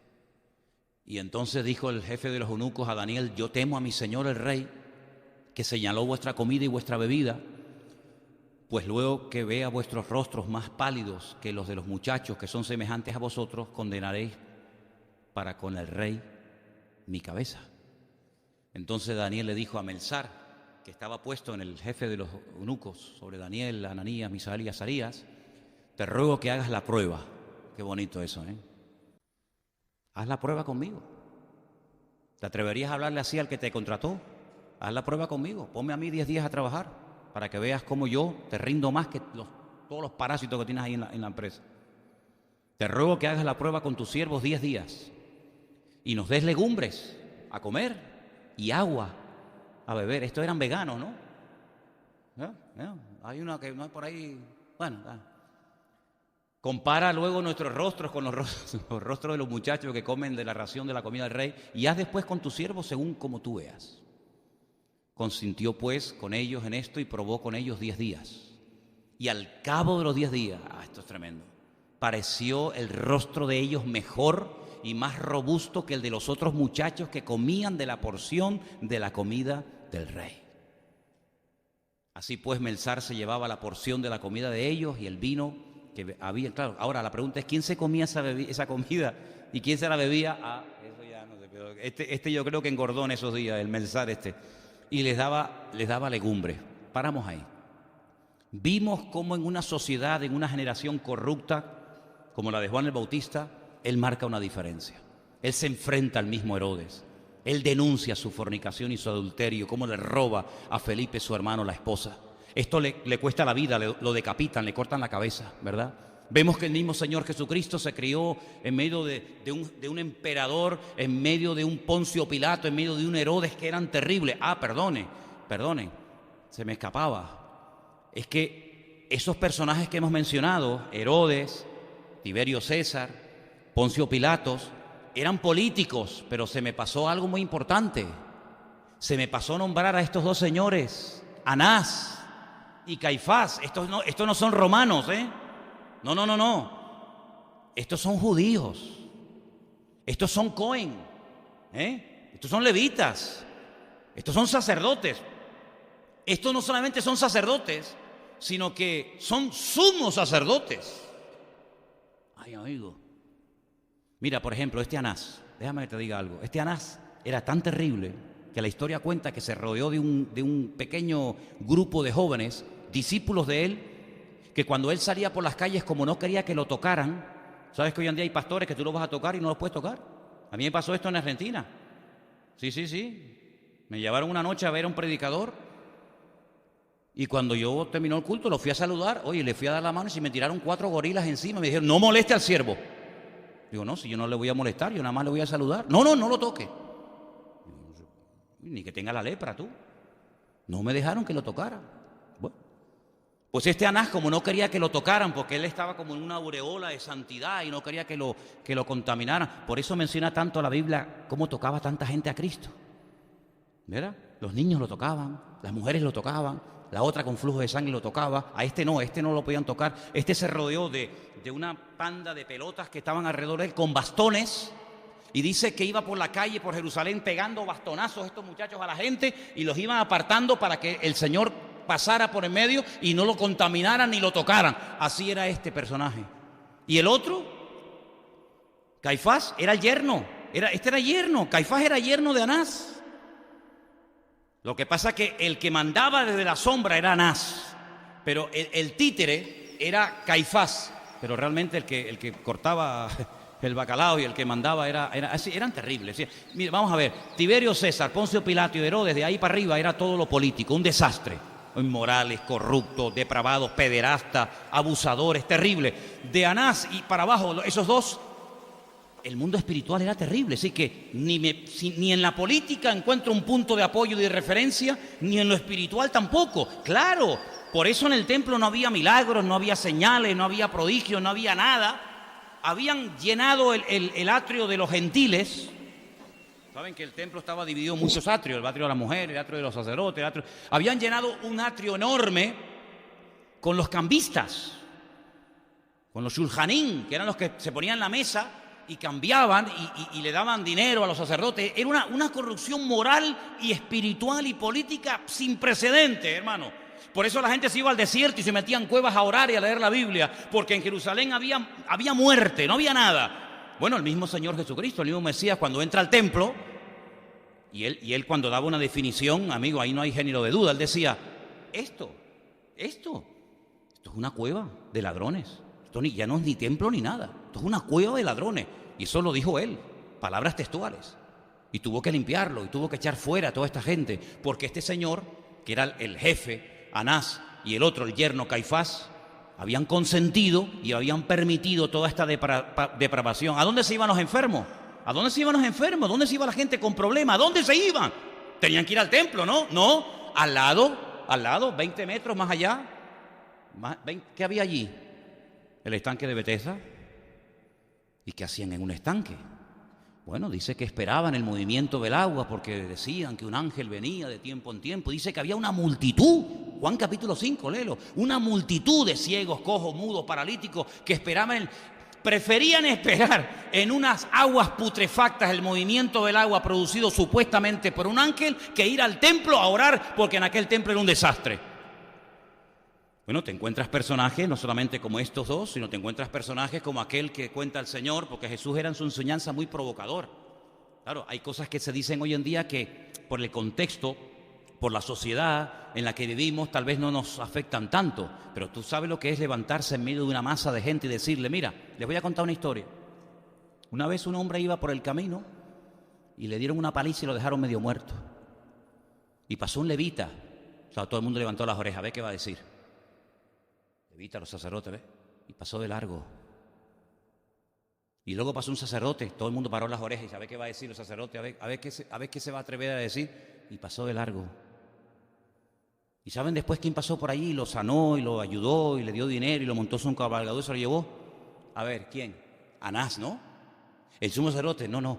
Y entonces dijo el jefe de los eunucos a Daniel, yo temo a mi señor el rey, que señaló vuestra comida y vuestra bebida, pues luego que vea vuestros rostros más pálidos que los de los muchachos que son semejantes a vosotros, condenaréis para con el rey mi cabeza. Entonces Daniel le dijo a Melzar, que estaba puesto en el jefe de los eunucos, sobre Daniel, Ananías, Misael y Azarías, te ruego que hagas la prueba. Qué bonito eso, ¿eh? Haz la prueba conmigo. ¿Te atreverías a hablarle así al que te contrató? Haz la prueba conmigo. Ponme a mí 10 días a trabajar. para que veas cómo yo te rindo más que todos los parásitos que tienes ahí en la empresa. Te ruego que hagas la prueba con tus siervos 10 días y nos des legumbres a comer y agua a beber. Estos eran veganos, ¿no? Hay una que no es por ahí. Bueno, compara luego nuestros rostros con los rostros de los muchachos que comen de la ración de la comida del rey y haz después con tus siervos según como tú veas. Consintió pues con ellos en esto y probó con ellos 10 días. Y al cabo de los 10 días, esto es tremendo, pareció el rostro de ellos mejor y más robusto que el de los otros muchachos que comían de la porción de la comida del rey. Así pues, Melzar se llevaba la porción de la comida de ellos y el vino que había. Claro, ahora la pregunta es, ¿quién se comía esa comida y quién se la bebía? Eso ya no sé, pero este yo creo que engordó en esos días, el Melzar y les daba legumbres. Paramos ahí. Vimos cómo en una sociedad, en una generación corrupta, como la de Juan el Bautista, él marca una diferencia. Él se enfrenta al mismo Herodes. Él denuncia su fornicación y su adulterio, cómo le roba a Felipe, su hermano, la esposa. Esto le cuesta la vida, lo decapitan, le cortan la cabeza, ¿verdad? Vemos que el mismo Señor Jesucristo se crió en medio de un emperador, en medio de un Poncio Pilato, en medio de un Herodes que eran terribles. Perdone, se me escapaba. Es que esos personajes que hemos mencionado, Herodes, Tiberio César, Poncio Pilatos, eran políticos, pero se me pasó algo muy importante. Se me pasó nombrar a estos dos señores, Anás y Caifás. Estos no son romanos, No. Estos son judíos. Estos son Cohen, Estos son levitas. Estos son sacerdotes. Estos no solamente son sacerdotes, sino que son sumos sacerdotes. Ay, amigo. Mira, por ejemplo, este Anás, déjame que te diga algo. Este Anás era tan terrible que la historia cuenta que se rodeó de un pequeño grupo de jóvenes, discípulos de él, que cuando él salía por las calles, como no quería que lo tocaran, ¿sabes que hoy en día hay pastores que tú los vas a tocar y no los puedes tocar? A mí me pasó esto en Argentina. Sí. Me llevaron una noche a ver a un predicador y cuando yo terminó el culto lo fui a saludar, le fui a dar la mano y se me tiraron 4 gorilas encima. Me dijeron, no moleste al siervo. Digo, no, si yo no le voy a molestar, yo nada más le voy a saludar. No lo toque. Ni que tenga la lepra tú. No me dejaron que lo tocara. Bueno, pues este Anás, como no quería que lo tocaran, porque él estaba como en una aureola de santidad y no quería que lo contaminaran, por eso menciona tanto la Biblia cómo tocaba tanta gente a Cristo. ¿Verdad? Los niños lo tocaban, las mujeres lo tocaban, la otra con flujo de sangre lo tocaba. A este no lo podían tocar. Este se rodeó de una panda de pelotas que estaban alrededor de él con bastones. Y dice que iba por la calle, por Jerusalén, pegando bastonazos estos muchachos a la gente y los iban apartando para que el Señor pasara por en medio y no lo contaminaran ni lo tocaran. Así era este personaje. Y el otro, Caifás, era el yerno. Este era yerno. Caifás era yerno de Anás. Lo que pasa es que el que mandaba desde la sombra era Anás, pero el títere era Caifás, pero realmente el que cortaba el bacalao y el que mandaba eran terribles. ¿Sí? Mira, vamos a ver, Tiberio César, Poncio Pilato y Herodes, de ahí para arriba era todo lo político, un desastre. Inmorales, corruptos, depravados, pederastas, abusadores, terribles. De Anás y para abajo, esos dos, el mundo espiritual era terrible, así que ni en la política encuentro un punto de apoyo y de referencia, ni en lo espiritual tampoco. Claro, por eso en el templo no había milagros, no había señales, no había prodigios, no había nada. Habían llenado el atrio de los gentiles. Saben que el templo estaba dividido en muchos atrios, el atrio de la mujer, el atrio de los sacerdotes, habían llenado un atrio enorme con los cambistas, con los shulhanim, que eran los que se ponían en la mesa y cambiaban y le daban dinero a los sacerdotes. Era una corrupción moral y espiritual y política sin precedentes, hermano. Por eso la gente se iba al desierto y se metía en cuevas a orar y a leer la Biblia, porque en Jerusalén había muerte, no había nada. Bueno, el mismo Señor Jesucristo, el mismo Mesías, cuando entra al templo, y él cuando daba una definición, amigo, ahí no hay género de duda, él decía, esto es una cueva de ladrones. Esto ya no es ni templo ni nada, esto es una cueva de ladrones. Y eso lo dijo él, palabras textuales. Y tuvo que limpiarlo y tuvo que echar fuera a toda esta gente, porque este señor, que era el jefe, Anás y el otro, el yerno Caifás, habían consentido y habían permitido toda esta depravación. ¿A dónde se iban los enfermos? ¿A dónde se iban los enfermos? ¿Dónde se iba la gente con problemas? ¿A dónde se iban? Tenían que ir al templo, ¿no? No, al lado, 20 metros más allá. ¿Qué había allí? El estanque de Betesda. ¿Y qué hacían en un estanque? Bueno, dice que esperaban el movimiento del agua porque decían que un ángel venía de tiempo en tiempo. Dice que había una multitud, Juan capítulo 5, léelo, una multitud de ciegos, cojos, mudos, paralíticos que preferían esperar en unas aguas putrefactas el movimiento del agua producido supuestamente por un ángel que ir al templo a orar porque en aquel templo era un desastre. Bueno, te encuentras personajes, no solamente como estos dos, sino te encuentras personajes como aquel que cuenta el Señor, porque Jesús era en su enseñanza muy provocador. Claro, hay cosas que se dicen hoy en día que por el contexto, por la sociedad en la que vivimos, tal vez no nos afectan tanto. Pero tú sabes lo que es levantarse en medio de una masa de gente y decirle, mira, les voy a contar una historia. Una vez un hombre iba por el camino y le dieron una paliza y lo dejaron medio muerto. Y pasó un levita. O sea, todo el mundo levantó las orejas, a ver qué va a decir. Levita, los sacerdotes, ¿ves? Y pasó de largo. Y luego pasó un sacerdote, todo el mundo paró las orejas y sabe qué va a decir el sacerdote, a ver qué se va a atrever a decir, y pasó de largo. ¿Y saben después quién pasó por allí? Lo sanó y lo ayudó y le dio dinero y lo montó en un cabalgador y se lo llevó. A ver, ¿quién? Anás, ¿no? El sumo sacerdote, no,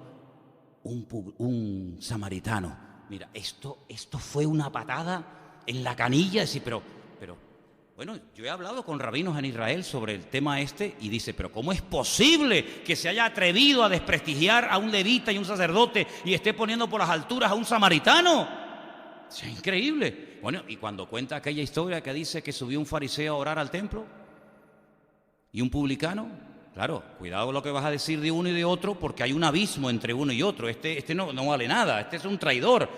un samaritano. Mira, esto fue una patada en la canilla, decir, pero bueno, yo he hablado con rabinos en Israel sobre el tema y dice, pero ¿cómo es posible que se haya atrevido a desprestigiar a un levita y un sacerdote y esté poniendo por las alturas a un samaritano? Es increíble. Bueno, y cuando cuenta aquella historia que dice que subió un fariseo a orar al templo y un publicano, claro, cuidado con lo que vas a decir de uno y de otro porque hay un abismo entre uno y otro. Este no vale nada, este es un traidor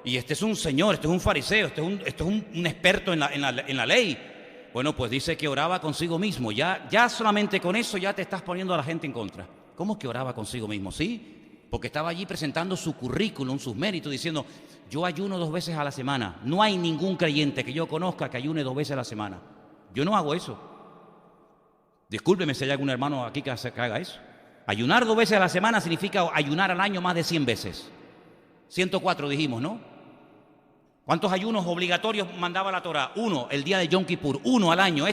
y este es un señor, este es un fariseo, este es un experto en la ley. Bueno, pues dice que oraba consigo mismo. Ya solamente con eso ya te estás poniendo a la gente en contra. ¿Cómo que oraba consigo mismo? Sí, porque estaba allí presentando su currículum, sus méritos, diciendo, yo ayuno 2 veces a la semana. No hay ningún creyente que yo conozca que ayune 2 veces a la semana. Yo no hago eso. Discúlpeme si hay algún hermano aquí que haga eso. Ayunar 2 veces a la semana significa ayunar al año más de 100 veces. 104 dijimos, ¿no? ¿Cuántos ayunos obligatorios mandaba la Torá? 1, el día de Yom Kippur, 1 al año.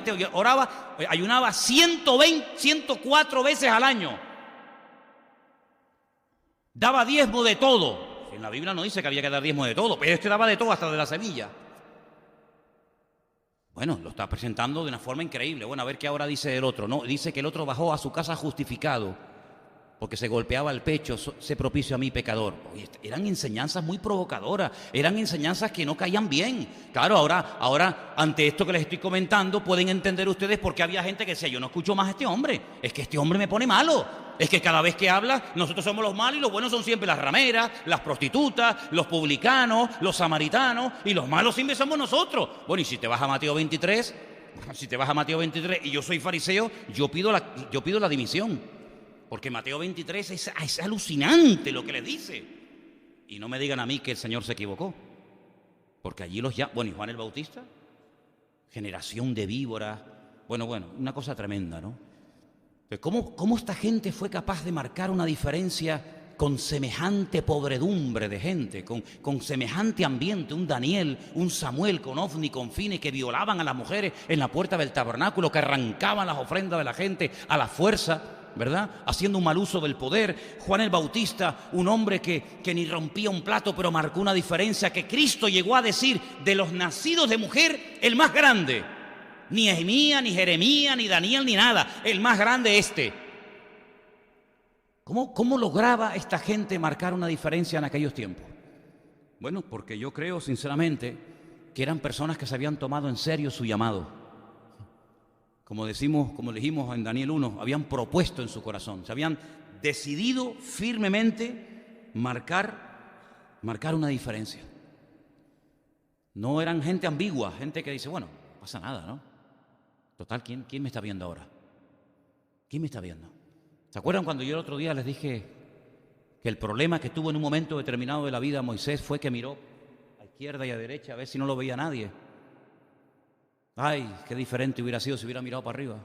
Ayunaba 104 veces al año. Daba diezmo de todo. En la Biblia no dice que había que dar diezmo de todo, pero daba de todo, hasta de la semilla. Bueno, lo está presentando de una forma increíble. Bueno, a ver qué ahora dice el otro. No, dice que el otro bajó a su casa justificado porque se golpeaba el pecho, sé propicio a mí pecador. Oye, eran enseñanzas muy provocadoras, eran enseñanzas que no caían bien. Claro, ahora ante esto que les estoy comentando, pueden entender ustedes por qué había gente que decía, yo no escucho más a este hombre, es que este hombre me pone malo, es que cada vez que habla, nosotros somos los malos y los buenos son siempre las rameras, las prostitutas, los publicanos, los samaritanos, y los malos siempre somos nosotros. Bueno, y si te vas a Mateo 23, y yo soy fariseo, yo pido la dimisión. Porque Mateo 23 es alucinante lo que le dice. Y no me digan a mí que el Señor se equivocó. Porque allí bueno, y Juan el Bautista, generación de víboras. Bueno, una cosa tremenda, ¿no? Pero ¿cómo esta gente fue capaz de marcar una diferencia con semejante podredumbre de gente, con semejante ambiente? Un Daniel, un Samuel con Ofni, con Fine, que violaban a las mujeres en la puerta del tabernáculo, que arrancaban las ofrendas de la gente a la fuerza, ¿verdad? Haciendo un mal uso del poder. Juan el Bautista, un hombre que ni rompía un plato, pero marcó una diferencia, que Cristo llegó a decir, de los nacidos de mujer, el más grande. Ni Nehemías, ni Jeremías, ni Daniel, ni nada. El más grande ¿Cómo lograba esta gente marcar una diferencia en aquellos tiempos? Bueno, porque yo creo sinceramente que eran personas que se habían tomado en serio su llamado. Como dijimos en Daniel 1, habían propuesto en su corazón, se habían decidido firmemente marcar una diferencia. No eran gente ambigua, gente que dice, bueno, no pasa nada, ¿no? Total, ¿quién me está viendo ahora? ¿Quién me está viendo? ¿Se acuerdan cuando yo el otro día les dije que el problema que tuvo en un momento determinado de la vida Moisés fue que miró a izquierda y a derecha a ver si no lo veía nadie? Ay, qué diferente hubiera sido si hubiera mirado para arriba.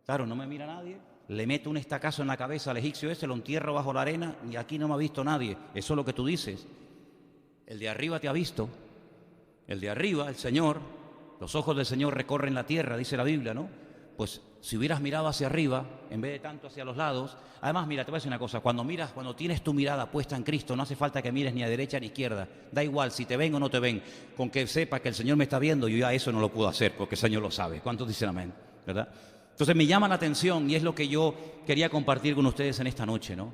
Claro, no me mira nadie. Le meto un estacazo en la cabeza al egipcio ese, lo entierro bajo la arena y aquí no me ha visto nadie. Eso es lo que tú dices. El de arriba te ha visto. El de arriba, el Señor, los ojos del Señor recorren la tierra, dice la Biblia, ¿no? Pues si hubieras mirado hacia arriba, en vez de tanto hacia los lados. Además, mira, te voy a decir una cosa. Cuando tienes tu mirada puesta en Cristo, no hace falta que mires ni a derecha ni a izquierda. Da igual si te ven o no te ven. Con que sepas que el Señor me está viendo, yo ya eso no lo puedo hacer, porque el Señor lo sabe. ¿Cuántos dicen amén? ¿Verdad? Entonces me llama la atención y es lo que yo quería compartir con ustedes en esta noche, ¿no?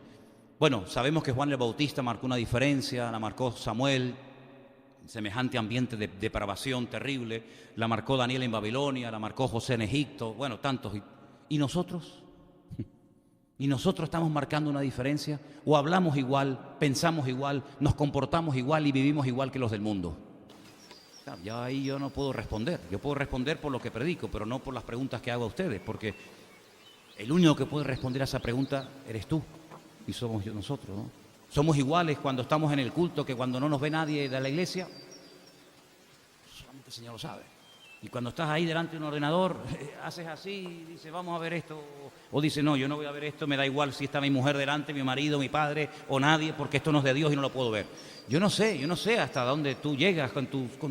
Bueno, sabemos que Juan el Bautista marcó una diferencia, la marcó Samuel, semejante ambiente de depravación terrible, la marcó Daniel en Babilonia, la marcó José en Egipto, bueno, tantos. ¿Y nosotros? ¿Y nosotros estamos marcando una diferencia? ¿O hablamos igual, pensamos igual, nos comportamos igual y vivimos igual que los del mundo? Claro, ya ahí yo no puedo responder. Yo puedo responder por lo que predico, pero no por las preguntas que hago a ustedes, porque el único que puede responder a esa pregunta eres tú y somos nosotros, ¿no? Somos iguales cuando estamos en el culto que cuando no nos ve nadie de la iglesia. Solamente el Señor lo sabe. Y cuando estás ahí delante de un ordenador, haces así y dices, vamos a ver esto. O dices, no, yo no voy a ver esto, me da igual si está mi mujer delante, mi marido, mi padre o nadie, porque esto no es de Dios y no lo puedo ver. Yo no sé hasta dónde tú llegas con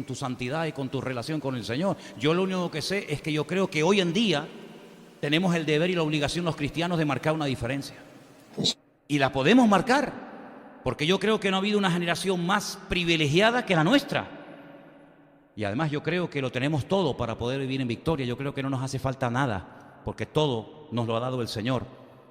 tu santidad y con tu relación con el Señor. Yo lo único que sé es que yo creo que hoy en día tenemos el deber y la obligación los cristianos de marcar una diferencia. Y la podemos marcar. Porque yo creo que no ha habido una generación más privilegiada que la nuestra. Y además yo creo que lo tenemos todo para poder vivir en victoria. Yo creo que no nos hace falta nada, porque todo nos lo ha dado el Señor.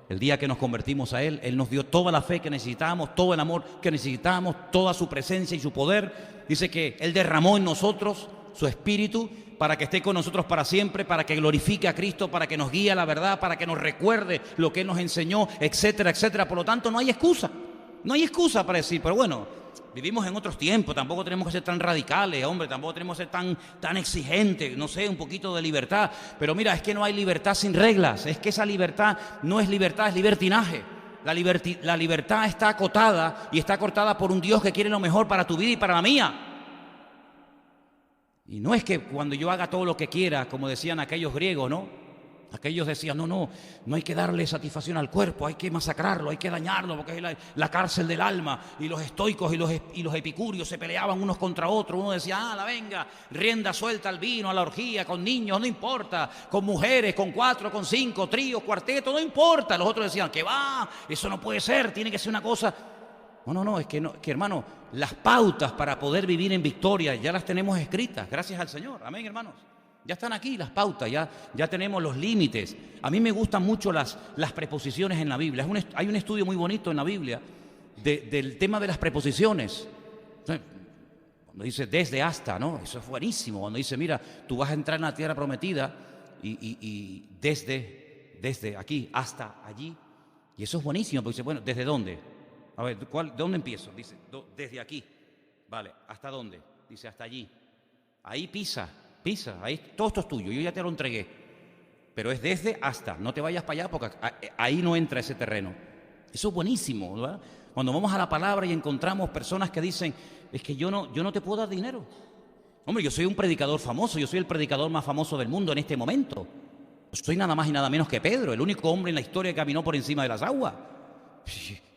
El día que nos convertimos a Él, Él nos dio toda la fe que necesitábamos, todo el amor que necesitábamos, toda su presencia y su poder. Dice que Él derramó en nosotros su Espíritu para que esté con nosotros para siempre, para que glorifique a Cristo, para que nos guíe a la verdad, para que nos recuerde lo que Él nos enseñó, etcétera, etcétera. Por lo tanto, no hay excusa. No hay excusa para decir, pero bueno, vivimos en otros tiempos, tampoco tenemos que ser tan radicales, hombre, tampoco tenemos que ser tan exigentes, no sé, un poquito de libertad. Pero mira, es que no hay libertad sin reglas, es que esa libertad no es libertad, es libertinaje. La libertad está acotada y está cortada por un Dios que quiere lo mejor para tu vida y para la mía. Y no es que cuando yo haga todo lo que quiera, como decían aquellos griegos, ¿no? Aquellos decían, no hay que darle satisfacción al cuerpo, hay que masacrarlo, hay que dañarlo, porque es la cárcel del alma. Y los estoicos y los epicúreos se peleaban unos contra otros. Uno decía, la venga, rienda suelta al vino, a la orgía, con niños, no importa, con mujeres, con 4, con 5, tríos, cuartetos, no importa. Los otros decían, que va, eso no puede ser, tiene que ser una cosa. No, es que hermano, las pautas para poder vivir en victoria ya las tenemos escritas, gracias al Señor. Amén, hermanos. Ya están aquí las pautas, ya tenemos los límites. A mí me gustan mucho las preposiciones en la Biblia. Hay un estudio muy bonito en la Biblia del tema de las preposiciones. Cuando dice desde hasta, ¿no? Eso es buenísimo. Cuando dice, mira, tú vas a entrar en la tierra prometida y desde aquí hasta allí. Y eso es buenísimo, porque dice, bueno, ¿desde dónde? A ver, ¿de dónde empiezo? Dice, desde aquí. Vale, ¿hasta dónde? Dice, hasta allí. Ahí pisa, ahí todo esto es tuyo, yo ya te lo entregué. Pero es desde hasta, no te vayas para allá porque ahí no entra ese terreno. Eso es buenísimo, ¿verdad? Cuando vamos a la palabra y encontramos personas que dicen, es que yo no te puedo dar dinero. Hombre, yo soy un predicador famoso, yo soy el predicador más famoso del mundo en este momento. Soy nada más y nada menos que Pedro, el único hombre en la historia que caminó por encima de las aguas.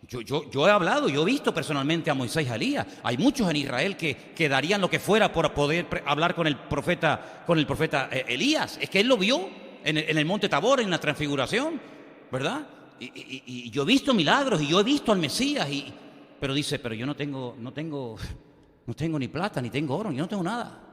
Yo he hablado, yo he visto personalmente a Moisés y a Elías. Hay muchos en Israel que darían lo que fuera por poder hablar con el profeta Elías. Es que él lo vio en el monte Tabor, en la transfiguración, ¿verdad? Y yo he visto milagros y yo he visto al Mesías. Pero dice, pero yo no tengo ni plata, ni tengo oro, yo no tengo nada.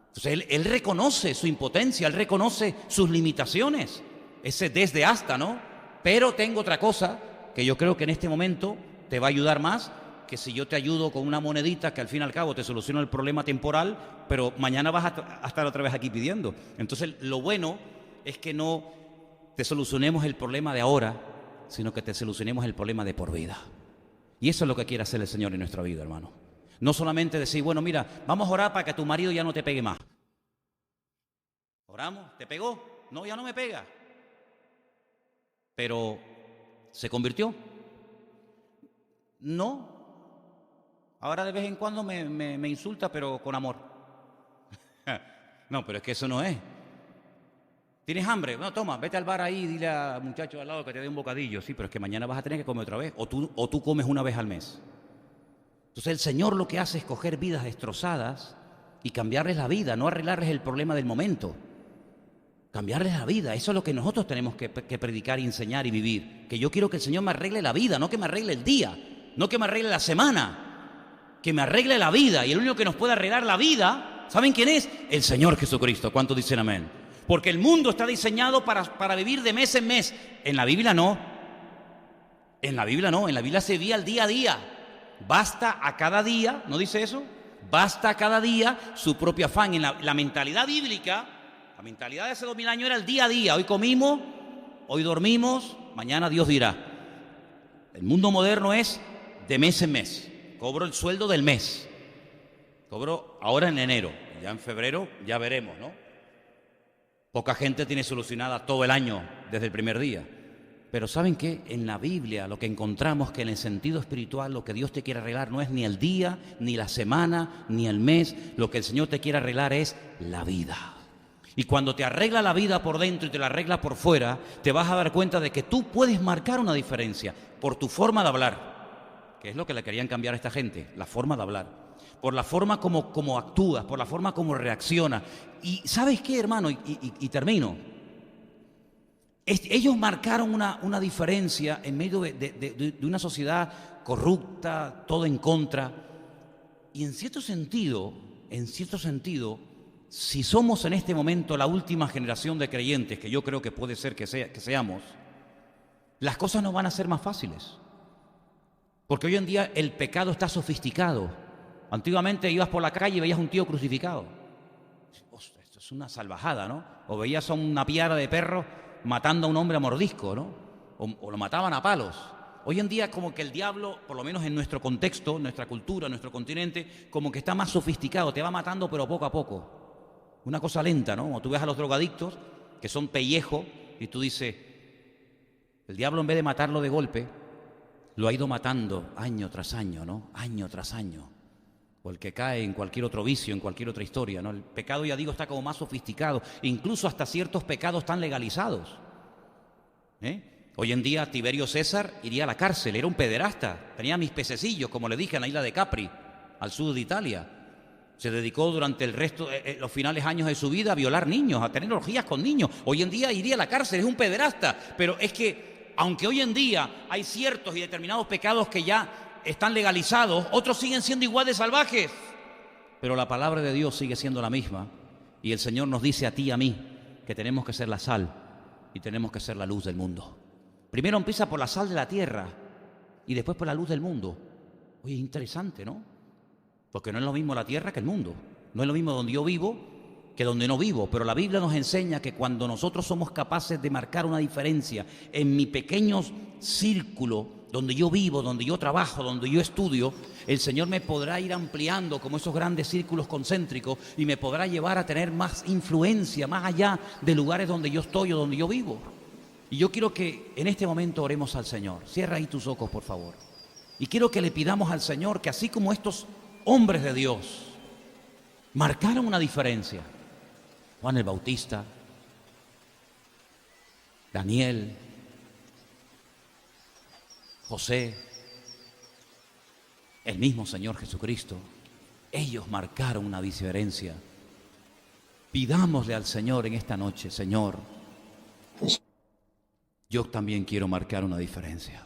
Entonces él reconoce su impotencia, él reconoce sus limitaciones. Ese desde hasta, ¿no? Pero tengo otra cosa que yo creo que en este momento te va a ayudar más que si yo te ayudo con una monedita que al fin y al cabo te soluciona el problema temporal, pero mañana vas a estar otra vez aquí pidiendo. Entonces lo bueno es que no te solucionemos el problema de ahora, sino que te solucionemos el problema de por vida. Y eso es lo que quiere hacer el Señor en nuestra vida, hermano. No solamente decir, bueno, mira, vamos a orar para que tu marido ya no te pegue más. Oramos, ¿te pegó? No, ya no me pega. Pero ¿se convirtió? No. Ahora de vez en cuando me insulta, pero con amor. No, pero es que eso no es. ¿Tienes hambre? No, toma, vete al bar ahí y dile al muchacho al lado que te dé un bocadillo. Sí, pero es que mañana vas a tener que comer otra vez. O tú comes una vez al mes. Entonces el Señor lo que hace es coger vidas destrozadas y cambiarles la vida, no arreglarles el problema del momento. Cambiarles la vida. Eso es lo que nosotros tenemos que predicar y enseñar y vivir. Que yo quiero que el Señor me arregle la vida, no que me arregle el día, no que me arregle la semana, que me arregle la vida. Y el único que nos puede arreglar la vida, ¿saben quién es? El Señor Jesucristo. ¿Cuántos dicen amén? Porque el mundo está diseñado para vivir de mes en mes. En la Biblia no. En la Biblia no. En la Biblia se vive al día a día. Basta a cada día, ¿no dice eso? Basta a cada día su propio afán. En la mentalidad bíblica, la mentalidad de hace 2000 años era el día a día. Hoy comimos, hoy dormimos, mañana Dios dirá. El mundo moderno es de mes en mes. Cobro el sueldo del mes. Cobro ahora en enero. Ya en febrero ya veremos, ¿no? Poca gente tiene solucionada todo el año desde el primer día. Pero ¿saben qué? En la Biblia lo que encontramos que en el sentido espiritual lo que Dios te quiere arreglar no es ni el día, ni la semana, ni el mes. Lo que el Señor te quiere arreglar es la vida. Y cuando te arregla la vida por dentro y te la arregla por fuera, te vas a dar cuenta de que tú puedes marcar una diferencia por tu forma de hablar, que es lo que le querían cambiar a esta gente, la forma de hablar. Por la forma como actúas, por la forma como reaccionas. Y ¿sabes qué, hermano? Y termino. Ellos marcaron una diferencia en medio de una sociedad corrupta, todo en contra. Y en cierto sentido, si somos en este momento la última generación de creyentes, que yo creo que puede ser que seamos, las cosas no van a ser más fáciles. Porque hoy en día el pecado está sofisticado. Antiguamente ibas por la calle y veías un tío crucificado. Ostras, esto es una salvajada, ¿no? O veías a una piara de perros matando a un hombre a mordisco, ¿no? O lo mataban a palos. Hoy en día como que el diablo, por lo menos en nuestro contexto, nuestra cultura, nuestro continente, como que está más sofisticado, te va matando pero poco a poco. Una cosa lenta, ¿no? Como tú ves a los drogadictos, que son pellejos, y tú dices, el diablo en vez de matarlo de golpe, lo ha ido matando año tras año, ¿no? Año tras año. O el que cae en cualquier otro vicio, en cualquier otra historia, ¿no? El pecado, ya digo, está como más sofisticado. Incluso hasta ciertos pecados están legalizados. Hoy en día Tiberio César iría a la cárcel, era un pederasta. Tenía mis pececillos, como le dije, en la isla de Capri, al sur de Italia. Se dedicó durante el resto, los finales años de su vida a violar niños, a tener orgías con niños. Hoy en día iría a la cárcel, es un pederasta. Pero es que, aunque hoy en día hay ciertos y determinados pecados que ya están legalizados, otros siguen siendo igual de salvajes. Pero la palabra de Dios sigue siendo la misma. Y el Señor nos dice a ti y a mí que tenemos que ser la sal y tenemos que ser la luz del mundo. Primero empieza por la sal de la tierra y después por la luz del mundo. Oye, es interesante, ¿no? Porque no es lo mismo la tierra que el mundo. No es lo mismo donde yo vivo que donde no vivo. Pero la Biblia nos enseña que cuando nosotros somos capaces de marcar una diferencia en mi pequeño círculo, donde yo vivo, donde yo trabajo, donde yo estudio, el Señor me podrá ir ampliando como esos grandes círculos concéntricos y me podrá llevar a tener más influencia, más allá de lugares donde yo estoy o donde yo vivo. Y yo quiero que en este momento oremos al Señor. Cierra ahí tus ojos, por favor. Y quiero que le pidamos al Señor que así como estos hombres de Dios marcaron una diferencia, Juan el Bautista, Daniel, José, el mismo Señor Jesucristo, ellos marcaron una diferencia. Pidámosle al Señor en esta noche, Señor, yo también quiero marcar una diferencia.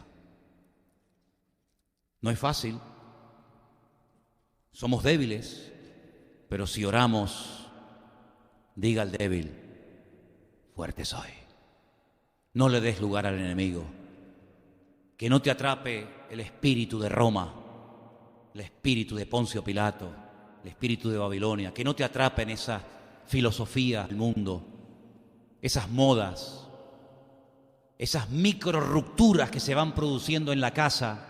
No es fácil, somos débiles, pero si oramos, diga al débil, fuerte soy. No le des lugar al enemigo. Que no te atrape el espíritu de Roma, el espíritu de Poncio Pilato, el espíritu de Babilonia. Que no te atrapen esa filosofía del mundo, esas modas, esas micro rupturas que se van produciendo en la casa,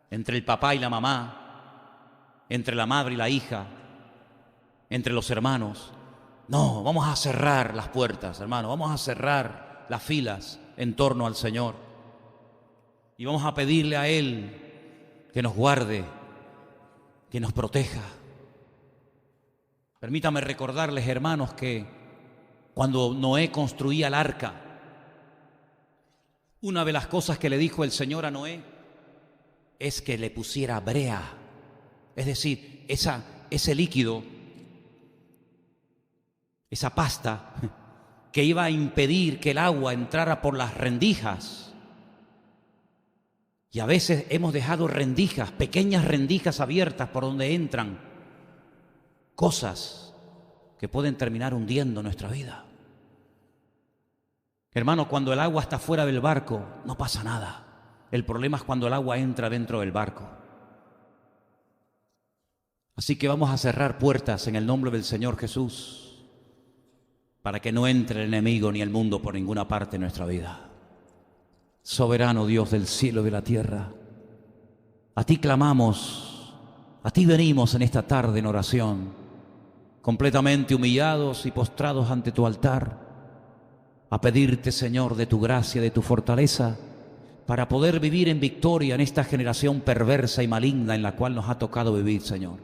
entre el papá y la mamá, entre la madre y la hija, entre los hermanos. No, vamos a cerrar las puertas, hermano, vamos a cerrar las filas en torno al Señor. Y vamos a pedirle a Él que nos guarde, que nos proteja. Permítame recordarles, hermanos, que cuando Noé construía el arca, una de las cosas que le dijo el Señor a Noé es que le pusiera brea, es decir, ese líquido, esa pasta que iba a impedir que el agua entrara por las rendijas. Y a veces hemos dejado rendijas, pequeñas rendijas abiertas por donde entran cosas que pueden terminar hundiendo nuestra vida. Hermano, cuando el agua está fuera del barco, no pasa nada. El problema es cuando el agua entra dentro del barco. Así que vamos a cerrar puertas en el nombre del Señor Jesús, para que no entre el enemigo ni el mundo por ninguna parte de nuestra vida. Soberano Dios del cielo y de la tierra, a ti clamamos, a ti venimos en esta tarde en oración, completamente humillados y postrados ante tu altar, a pedirte, Señor, de tu gracia, de tu fortaleza, para poder vivir en victoria en esta generación perversa y maligna en la cual nos ha tocado vivir, Señor.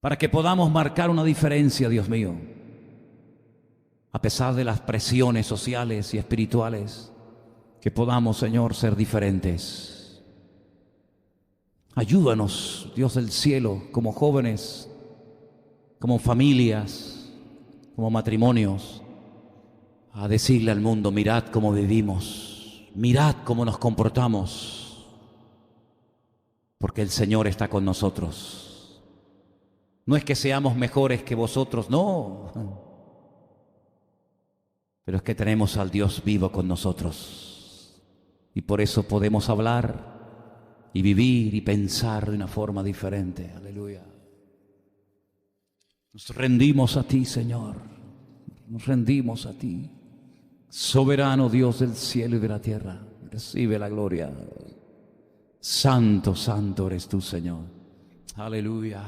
Para que podamos marcar una diferencia, Dios mío, a pesar de las presiones sociales y espirituales, que podamos, Señor, ser diferentes. Ayúdanos, Dios del cielo, como jóvenes, como familias, como matrimonios, a decirle al mundo: mirad cómo vivimos, mirad cómo nos comportamos, porque el Señor está con nosotros. No es que seamos mejores que vosotros, no. Pero es que tenemos al Dios vivo con nosotros. Y por eso podemos hablar y vivir y pensar de una forma diferente. Aleluya. Nos rendimos a ti, Señor. Nos rendimos a ti. Soberano Dios del cielo y de la tierra. Recibe la gloria. Santo, santo eres tú, Señor. Aleluya.